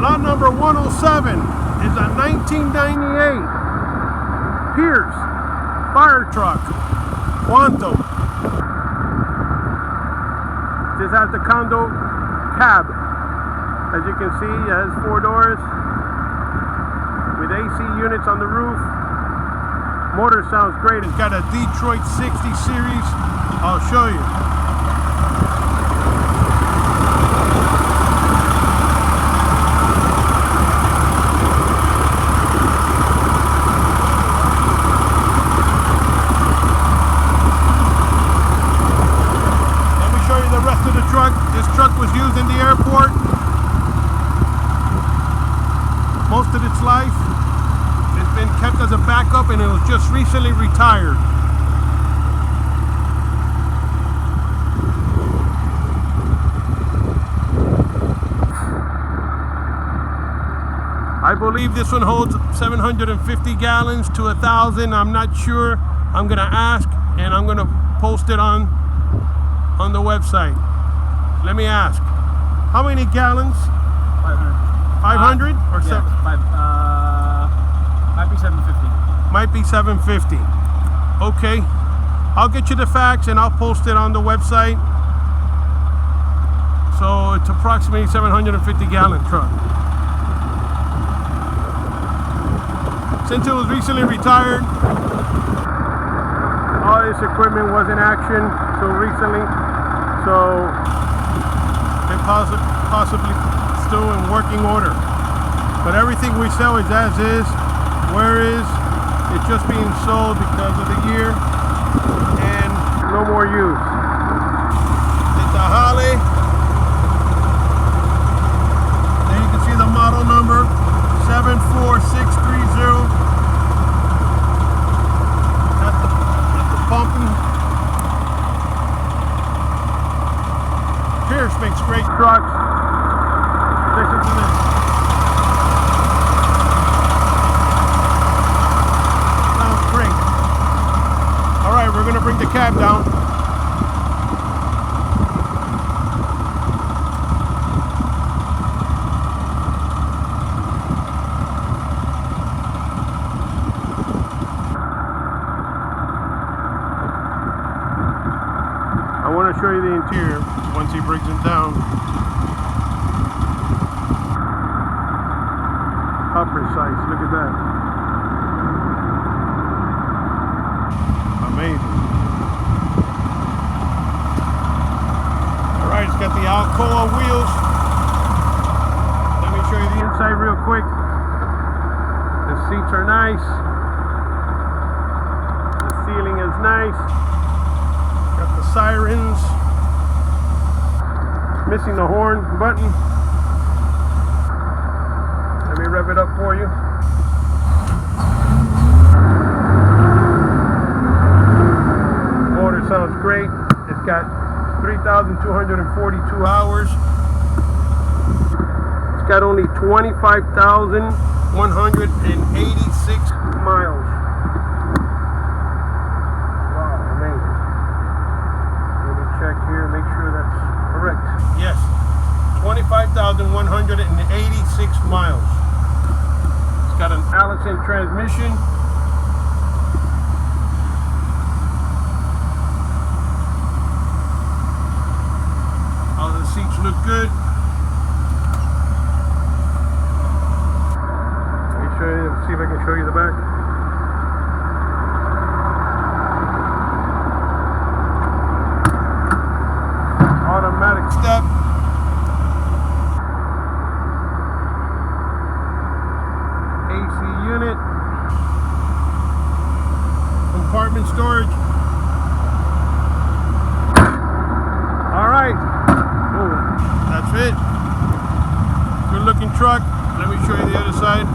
Lot number 107 is a 1998 Pierce fire truck, Quantum. This has the condo cab. As you can see, it has 4 doors with AC units on the roof. Motor sounds great. It's got a Detroit 60 series. I'll show you. This truck was used in the airport most of its life. It's been kept as a backup and it was just recently retired. I believe this one holds 750 gallons to 1,000. I'm not sure. I'm gonna ask and I'm gonna post it on the website. Let me ask, how many gallons? 500 or yeah, 7? Might be 750. Might be 750. Okay, I'll get you the facts and I'll post it on the website. So it's approximately 750 gallon truck. Since it was recently retired, all this equipment was in action so recently. So possibly still in working order, but everything we sell is as is, where is. It's just being sold because of the year and no more use. It's a Holley. There you can see the model number 74630. That's the pumping. Pierce makes great trucks. Listen to this. Sounds great. All right, we're gonna bring the cab down. I want to show you the interior once he brings it down. How precise, look at that. Amazing. Alright, it's got the Alcoa wheels. Let me show you the inside real quick. The seats are nice. The ceiling is nice. Got the sirens. Missing the horn button. Let me rev it up for you. Motor sounds great. It's got 3,242 hours. It's got only 25,186 miles. Wow, amazing. Let me check here, make sure that's correct. Yes, 25,186 miles. It's got an Allison transmission. All the seats look good. Let me show you, see if I can show you the back. Automatic step. AC unit. Compartment storage. Alright. Oh, that's it. Good looking truck. Let me show you the other side.